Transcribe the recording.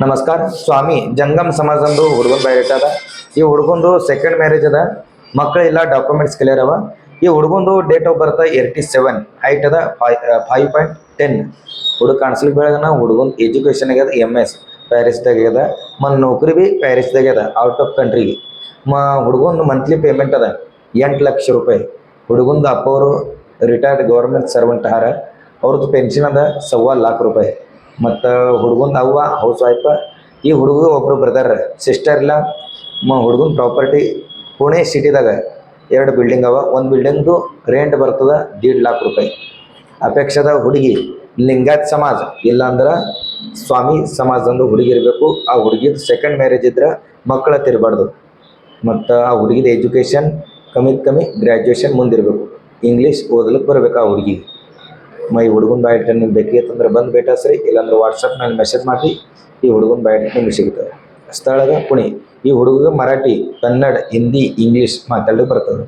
ನಮಸ್ಕಾರ ಸ್ವಾಮಿ ಜಂಗಮ್ ಸಮಾಜಂದು ಹುಡುಗನ ಬಯೋಡೇಟ್ ಅದ. ಈ ಹುಡುಗಂದು ಸೆಕೆಂಡ್ ಮ್ಯಾರೇಜ್ ಅದ, ಮಕ್ಕಳಿಲ್ಲ, ಡಾಕ್ಯುಮೆಂಟ್ಸ್ ಕ್ಲಿಯರ್ ಅವ. ಈ ಹುಡುಗಂದು ಡೇಟ್ ಆಫ್ ಬರ್ತ್ 87, ಹೈಟ್ ಅದ 5.10. ಹುಡುಗ ಕಾಣಿಸ್ಲಿಕ್ಕೆ ಬೆಳಗನ. ಹುಡುಗನ್ ಎಜುಕೇಶನ್ ಆಗ್ಯದ MS ಪ್ಯಾರಿಸ್ದಾಗ ಆಗ್ಯದ. ನೌಕರಿ ಬಿ ಪ್ಯಾರಿಸ್ದಾಗ ಅದ, ಔಟ್ ಆಫ್ ಕಂಟ್ರಿಗೆ. ಹುಡುಗಂದು ಮಂತ್ಲಿ ಪೇಮೆಂಟ್ ಅದ 8 ಲಕ್ಷ ರೂಪಾಯಿ. ಹುಡುಗಂದು ಅಪ್ಪ ಅವರು ರಿಟೈರ್ಡ್ ಗೌರ್ಮೆಂಟ್ ಸರ್ವೆಂಟ್ ಹಾರ, ಅವ್ರದ್ದು ಪೆನ್ಷನ್ ಅದ 1.25 ಲಕ್ಷ ರೂಪಾಯಿ. ಮತ್ತು ಹುಡುಗಂದು ಅವ್ವ ಹೌಸ್ ವೈಫ್. ಈ ಹುಡುಗ ಒಬ್ಬರು ಬ್ರದರ್ ಸಿಸ್ಟರ್ ಇಲ್ಲ. ಹುಡುಗನ ಪ್ರಾಪರ್ಟಿ ಪುಣೆ ಸಿಟಿದಾಗ 2 ಬಿಲ್ಡಿಂಗ್ ಅವ. ಒಂದು ಬಿಲ್ಡಿಂಗ್ದು ರೆಂಟ್ ಬರ್ತದ 1.5 ಲಕ್ಷ ರೂಪಾಯಿ. ಅಪೇಕ್ಷದ ಹುಡುಗಿ ಲಿಂಗಾಯತ್ ಸಮಾಜ, ಇಲ್ಲಾಂದ್ರೆ ಸ್ವಾಮಿ ಸಮಾಜದಂದು ಹುಡುಗಿ ಇರಬೇಕು. ಆ ಹುಡುಗಿದ ಸೆಕೆಂಡ್ ಮ್ಯಾರೇಜ್ ಇದ್ರೆ ಮಕ್ಕಳ ತಿರ್ಬಾರ್ದು. ಮತ್ತು ಆ ಹುಡುಗಿದ ಎಜುಕೇಷನ್ ಕಮ್ಮಿ ಗ್ರ್ಯಾಜುಯೇಷನ್ ಮುಂದಿರಬೇಕು. ಇಂಗ್ಲೀಷ್ ಓದಲಿಕ್ಕೆ ಬರಬೇಕು ಆ ಹುಡುಗಿ. ಈ ಹುಡುಗನ ಬಯೋಡೇಟಾ ನಿಮ್ಗೆ ಬೇಕಿತ್ತಂದ್ರೆ ಬಂದು ಭೇಟಿಸ್ರಿ, ಇಲ್ಲಾಂದ್ರೆ ವಾಟ್ಸಪ್ನಲ್ಲಿ ಮೆಸೇಜ್ ಮಾಡಿ. ಈ ಹುಡುಗನ ಬಯೋಡೇಟಾ ನಿಮ್ಗೆ ಸಿಗ್ತದೆ. ಸ್ಥಳದ ಪುಣೆ. ಈ ಹುಡುಗ ಮರಾಠಿ, ಕನ್ನಡ, ಹಿಂದಿ, ಇಂಗ್ಲೀಷ್ ಮಾತಾಡಲಿಕ್ಕೆ ಬರ್ತದೆ.